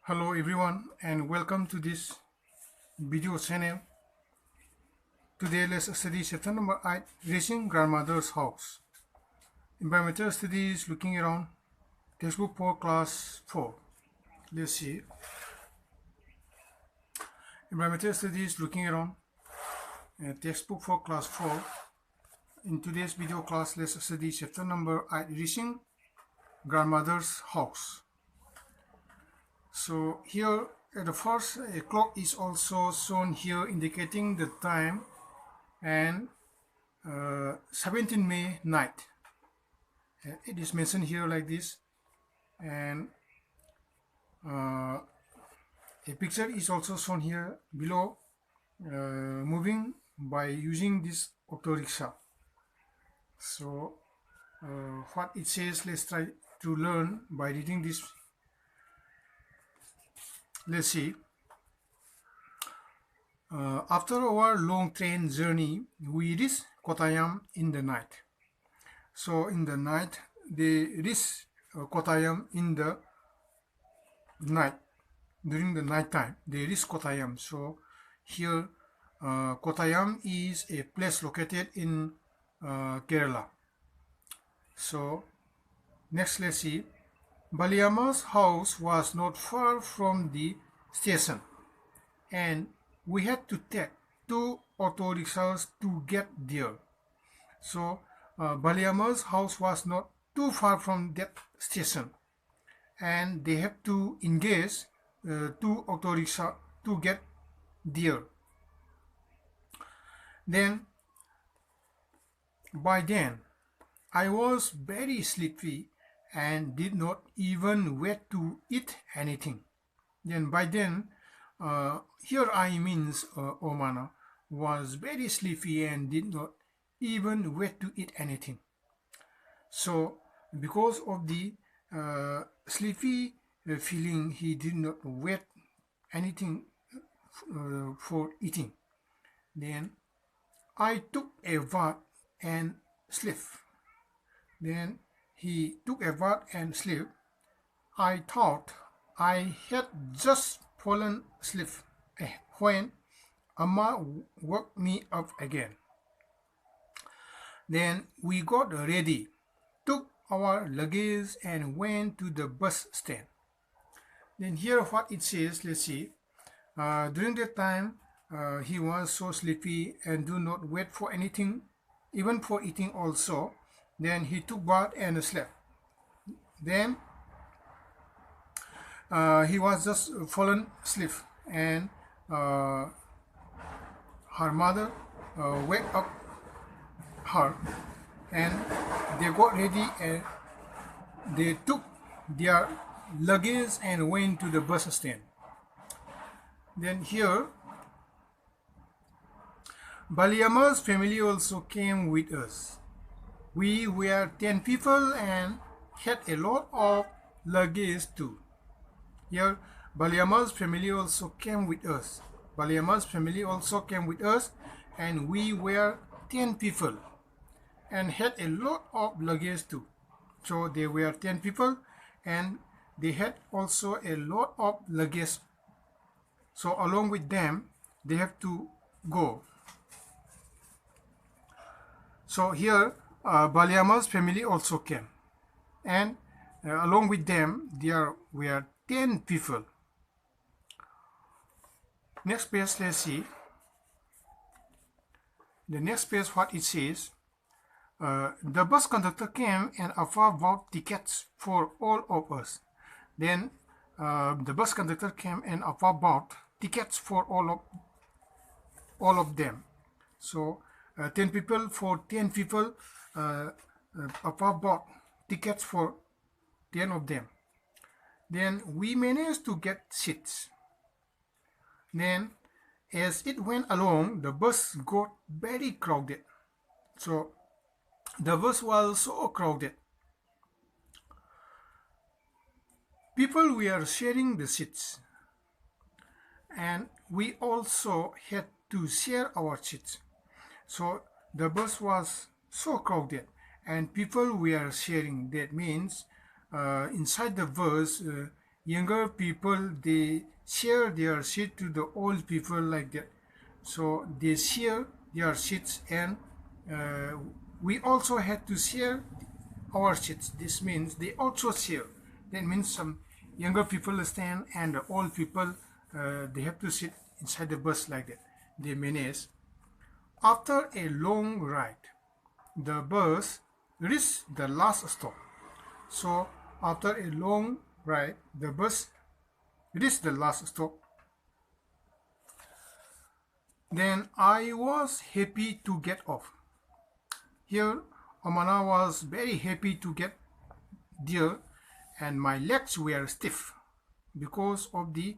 Hello everyone and welcome to this video channel. Today let's study chapter number 8, Reaching Grandmother's House. Environmental studies looking around, textbook for class 4. Let's see. Environmental studies looking around, textbook for class 4. In today's video class, let's study chapter number 8, Reaching Grandmother's House. So here at the first, a clock is also shown here indicating the time and 17 May night. It is mentioned here like this, and a picture is also shown here below, moving by using this auto rickshaw. So what it says, let's try to learn by reading this. Let's see. After our long train journey, we reached Kottayam in the night. So in the night, they reached Kottayam in the night. During the night time, they reached Kottayam. So here, Kottayam is a place located in Kerala. So next, let's see. Baliama's house was not far from the station, and we had to take 2 auto rickshaws to get there. So Baliama's house was not too far from that station, and they have to engage 2 auto rickshaws to get there. Then by then I was very sleepy and did not even wait to eat anything. Then by then, here I means Omana was very sleepy and did not even wait to eat anything. So because of the sleepy feeling, he did not wait anything for eating. Then I took a bath and slept. Then he took a bath and slept. I thought I had just fallen asleep when Amma woke me up again. Then we got ready, took our luggage and went to the bus stand. Then here what it says, let's see. During that time, he was so sleepy and do not wait for anything, even for eating also. Then he took bath and slept. Then he was just fallen asleep, and her mother wake up her, and they got ready and they took their luggage and went to the bus stand. Then here, Baliama's family also came with us. We were 10 people and had a lot of luggage too. Here, Baliama's family also came with us. Baliama's family also came with us, and we were 10 people and had a lot of luggage too. So they were 10 people and they had also a lot of luggage. So along with them, they have to go. So here, Baliama's family also came, and along with them there were 10 people. Next page, let's see. The next page, what it says, the bus conductor came and offered bought tickets for all of us. Then the bus conductor came and offered bought tickets for all of them. So 10 people for 10 people, offered bought tickets for 10 of them. Then we managed to get seats. Then as it went along, the bus got very crowded. So the bus was so crowded. People were sharing the seats, and we also had to share our seats. So the bus was so crowded and people were sharing. That means inside the bus younger people, they share their seat to the old people like that. So they share their seats, and we also had to share our seats. This means they also share. That means some younger people stand and the old people, they have to sit inside the bus like that. They manage. After a long ride, the bus reached the last stop. So after a long ride, the bus reached the last stop. Then I was happy to get off. Here, Amana was very happy to get there, and my legs were stiff because of the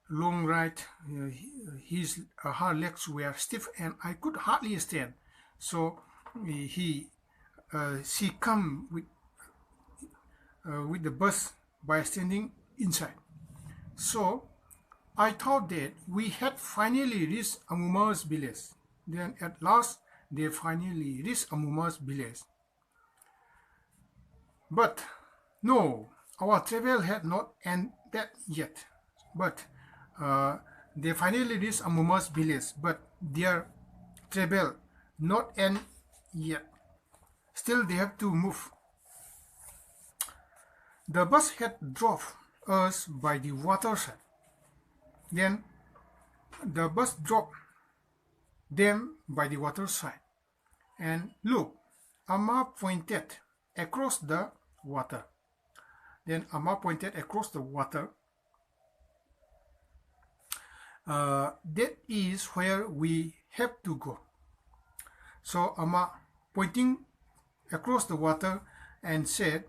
long ride. Her legs were stiff, and I could hardly stand. So she come with the bus by standing inside. So I thought that we had finally reached Amuma's village. Then at last they finally reached Amuma's village. But no, our travel had not ended yet. But they finally reached Amuma's village, but their travel not end yet. Still they have to move. The bus had dropped us by the waterside. Then the bus dropped them by the waterside. And look, Amma pointed across the water. Then Amma pointed across the water. That is where we have to go. So Amma pointing across the water and said,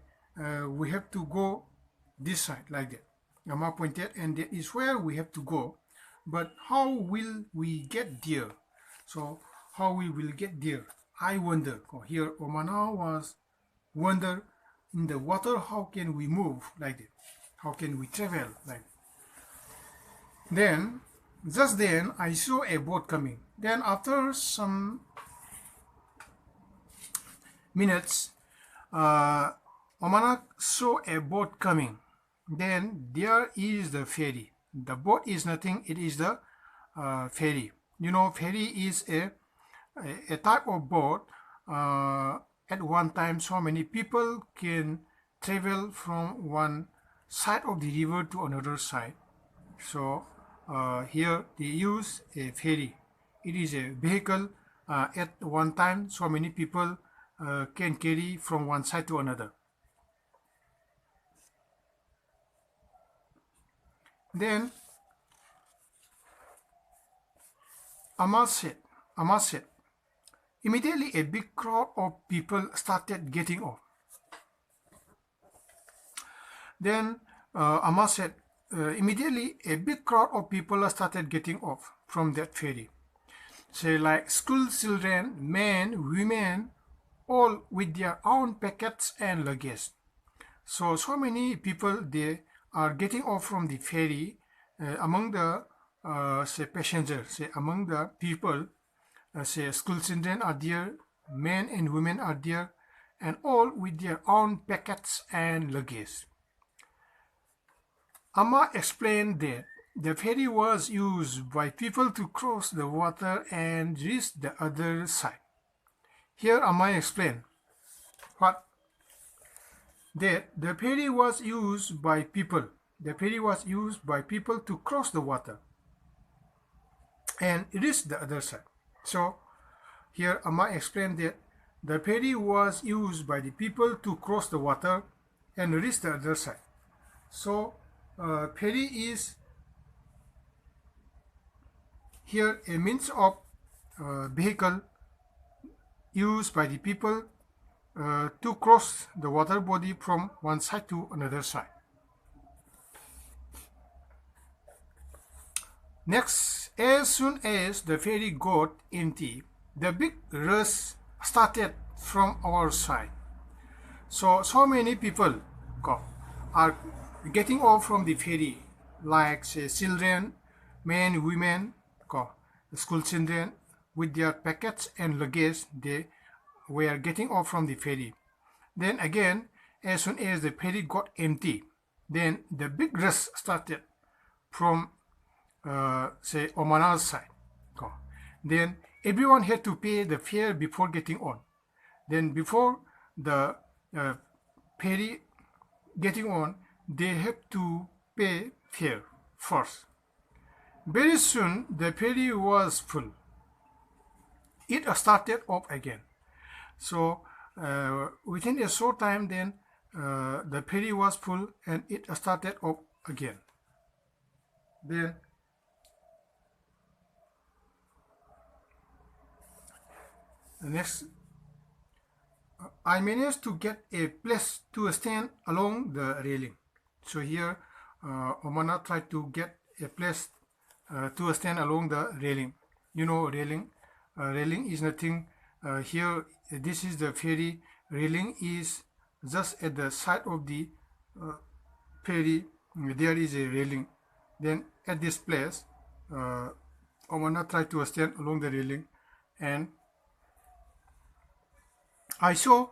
we have to go this side like that. Amma pointed, and that is where we have to go. But how will we get there? So how we will get there? I wonder. Here Omana was wonder, in the water, how can we move like that? How can we travel like that? Then, just then, I saw a boat coming. Then after some minutes, Omana saw a boat coming. Then there is the ferry. The boat is nothing, it is the ferry. You know, ferry is a type of boat. At one time, so many people can travel from one side of the river to another side. So here they use a ferry. It is a vehicle. At one time, so many people can carry from one side to another. Then Amma said, immediately a big crowd of people started getting off. Then Amma said, immediately a big crowd of people started getting off from that ferry. Say like school children, men, women, all with their own packets and luggage. So many people, they are getting off from the ferry. Among the passengers, among the people, school children are there, men and women are there, and all with their own packets and luggage. Amma explained that the ferry was used by people to cross the water and reach the other side. Here Amma explained what? That the ferry was used by people. The ferry was used by people to cross the water and reach the other side. So here Amma explained that the ferry was used by the people to cross the water and reach the other side. So ferry is here a means of vehicle used by the people to cross the water body from one side to another side. Next, as soon as the ferry got empty, the big rush started from our side. So many people are getting off from the ferry, like say children, men, women, school children with their packets and luggage. They were getting off from the ferry. Then again, as soon as the ferry got empty, then the big rush started from say Omana's side. Then everyone had to pay the fare before getting on. Then before the ferry getting on, they had to pay fare first. Very soon the ferry was full. It started off again. So within a short time, then the ferry was full and it started off again. Then the next, I managed to get a place to stand along the railing. So here Omana tried to get a place to stand along the railing. You know, railing. Railing is nothing. Here, this is the ferry. Railing is just at the side of the ferry. There is a railing. Then at this place, Omana tried to stand along the railing, and I saw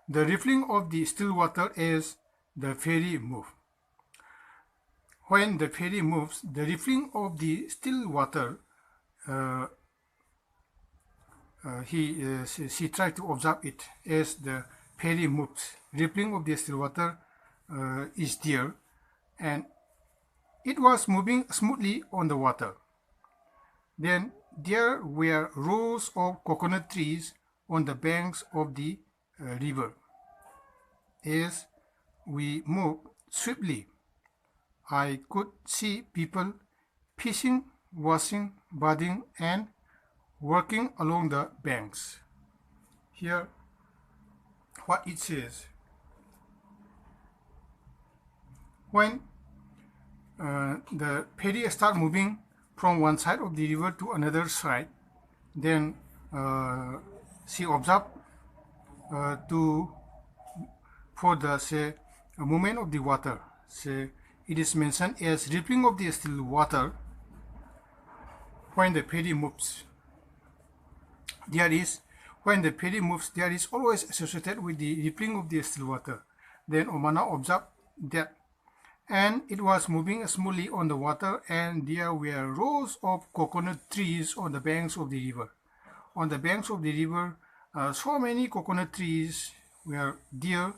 the rippling of the still water as the ferry moved. When the ferry moves, the rippling of the still water, she tried to observe it as the ferry moves. Rippling of the still water is there, and it was moving smoothly on the water. Then there were rows of coconut trees on the banks of the river. As we moved swiftly, I could see people fishing, washing, bathing, and working along the banks. Here, what it says: when the ferry start moving from one side of the river to another side, then she observed for the say movement of the water. Say it is mentioned as rippling of the still water when the ferry moves. When the ferry moves, there is always associated with the rippling of the still water. Then Omana observed that, and it was moving smoothly on the water, and there were rows of coconut trees on the banks of the river. On the banks of the river, so many coconut trees were there,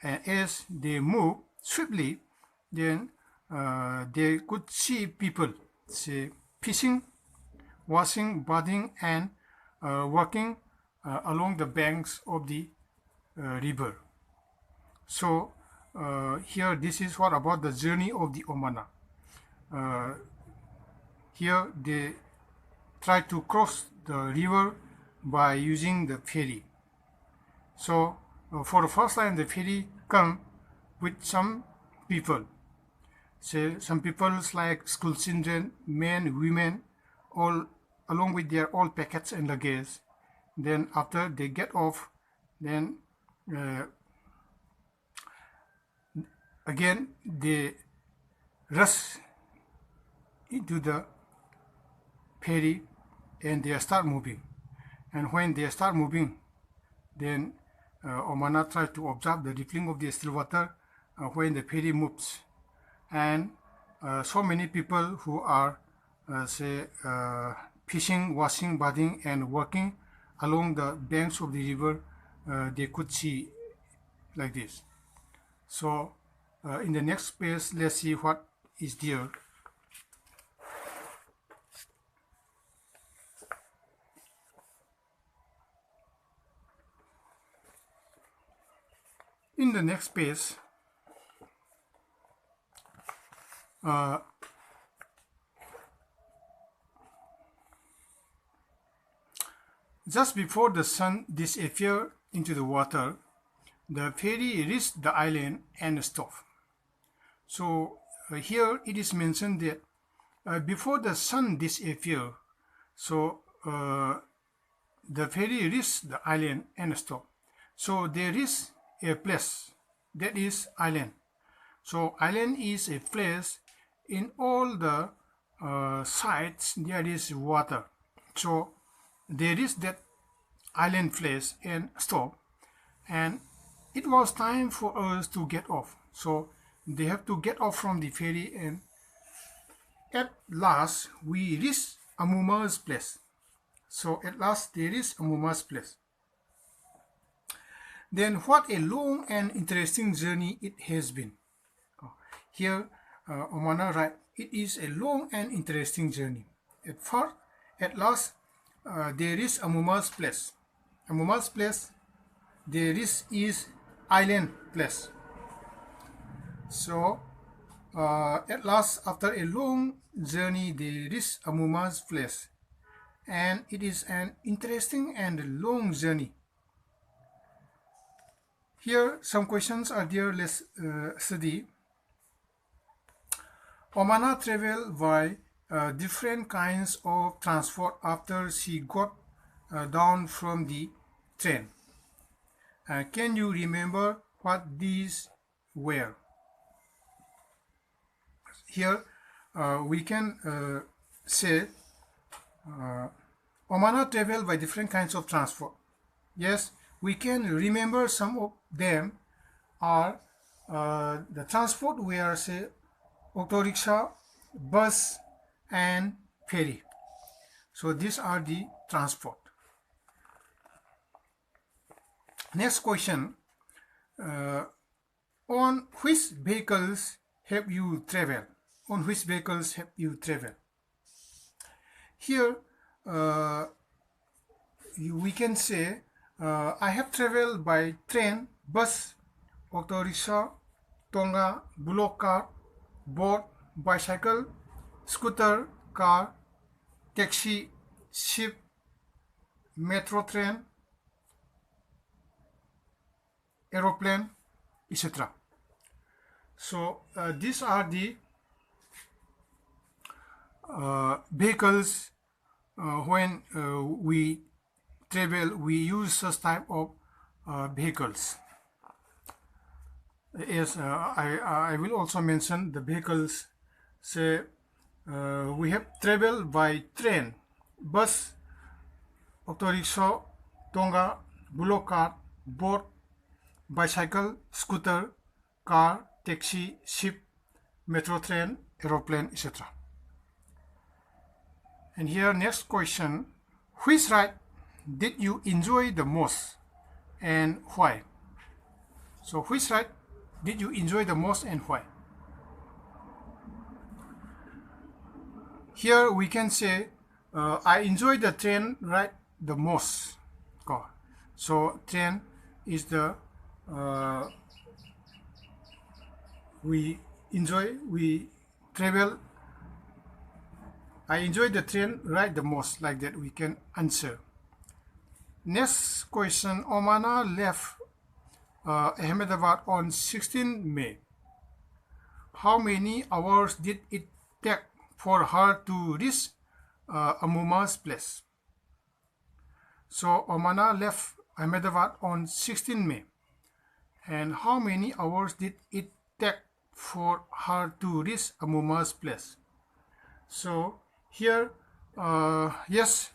and as they moved swiftly, then they could see people, say, fishing, washing, bathing, and working along the banks of the river. So here, this is what about the journey of the Omana. Here they try to cross the river by using the ferry. So for the first time, the ferry come with some people. Say some people like school children, men, women, all along with their all packets and luggage. Then after they get off, then again they rush into the ferry and they start moving. And when they start moving, then Omana tried to observe the rippling of the still water when the ferry moves. And so many people who are say fishing, washing, bathing, and working along the banks of the river, they could see like this. So in the next page, let's see what is there. In the next page, just before the sun disappeared into the water, the ferry reached the island and stopped. So here it is mentioned that before the sun disappeared, so the ferry reached the island and stopped. So there is a place that is island. So island is a place in all the sides there is water. So there is that island place and stop, and it was time for us to get off. So they have to get off from the ferry, and at last we reach Amuma's place. So at last they reach Amuma's place. Then what a long and interesting journey it has been. Here Omana writes, it is a long and interesting journey. At last they reach Amuma's place. Amuma's place, they reach is island place. So at last, after a long journey, they reach Amuma's place, and it is an interesting and long journey. Here some questions are there. Let's study. Omana traveled by different kinds of transport after she got down from the train. Can you remember what these were? Here we can say Omana traveled by different kinds of transport. Yes, we can remember some of them are the transport were, say, auto rickshaw, bus and ferry. So these are the transport. Next question, on which vehicles have you traveled? On which vehicles have you traveled? Here we can say I have traveled by train, bus, auto rickshaw, tonga, bullock cart, boat, bicycle, scooter, car, taxi, ship, metro train, aeroplane, etc. So these are the vehicles. When we travel, we use such type of vehicles. Yes, I will also mention the vehicles. Say we have traveled by train, bus, auto rickshaw, tonga, bullock cart, boat, bicycle, scooter, car, taxi, ship, metro train, aeroplane, etc. And here next question, which ride did you enjoy the most and why? So which ride did you enjoy the most and why? Here we can say I enjoy the train ride the most. So train is the we travel. I enjoy the train ride the most, like that we can answer. Next question, Omana left Ahmedabad on 16 May. How many hours did it take for her to reach Amuma's place? So Omana left Ahmedabad on 16 May. And how many hours did it take for her to reach Amuma's place? So here, yes,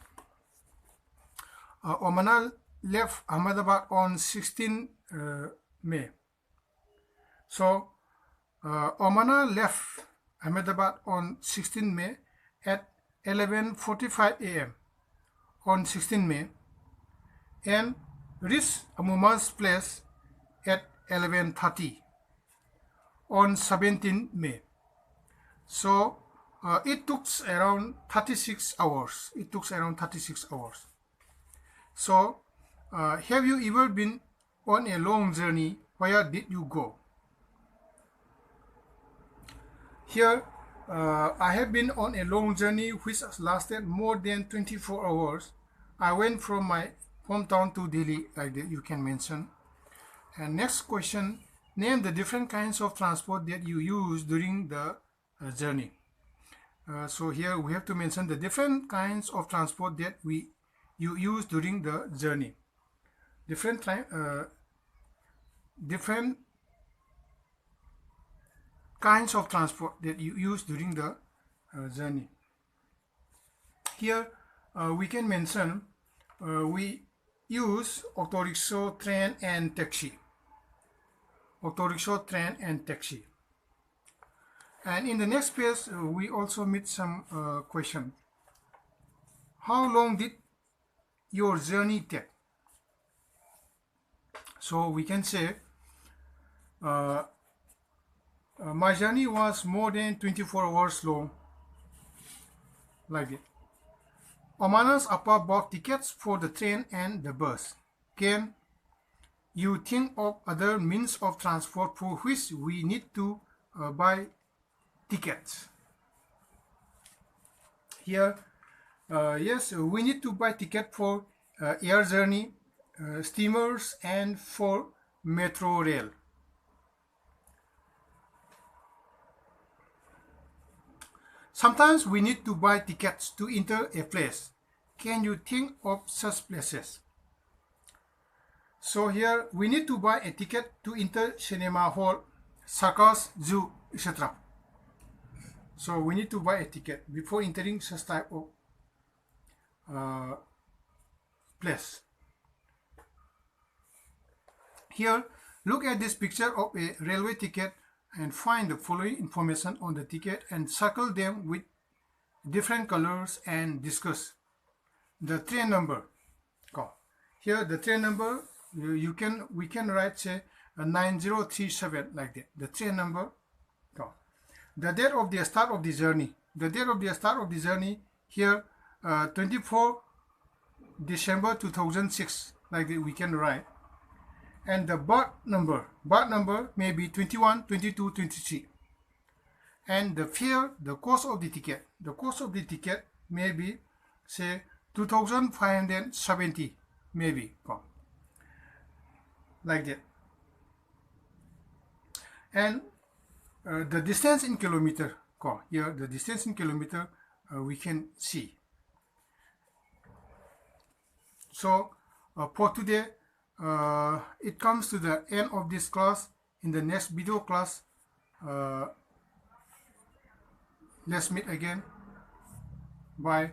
Omana left Ahmedabad on 16 May. So Omana left Ahmedabad on 16 May at 11:45 a.m. on 16 May and reached Amuma's place at 11:30 on 17 May. So it took around 36 hours. It took around 36 hours. So have you ever been on a long journey? Where did you go? Here I have been on a long journey which lasted more than 24 hours. I went from my hometown to Delhi, like that you can mention. And next question, name the different kinds of transport that you use during the journey. So here we have to mention the different kinds of transport that you use during the journey. Different kinds of transport that you use during the journey. Here we can mention we use auto rickshaw, train and taxi. Auto rickshaw, train and taxi. And in the next page, we also meet some question. How long did your journey take? So we can say my journey was more than 24 hours long, like it. Omanas Appa bought tickets for the train and the bus. Can you think of other means of transport for which we need to buy tickets? Here, yes, we need to buy ticket for air journey, steamers, and for metro rail. Sometimes we need to buy tickets to enter a place. Can you think of such places? So here we need to buy a ticket to enter cinema hall, circus, zoo, etc. So we need to buy a ticket before entering such type of place. Here, look at this picture of a railway ticket and find the following information on the ticket and circle them with different colors and discuss the train number. Here the train number we can write say 9037 like that. The train number. The date of the start of the journey. The date of the start of the journey here 24 December 2006 like that we can write. And the birth number may be 21, 22, 23. And the fare, the cost of the ticket may be say 2570 maybe, like that. And the distance in kilometer, here the distance in kilometer we can see. So for today it comes to the end of this class. In the next video class let's meet again. Bye.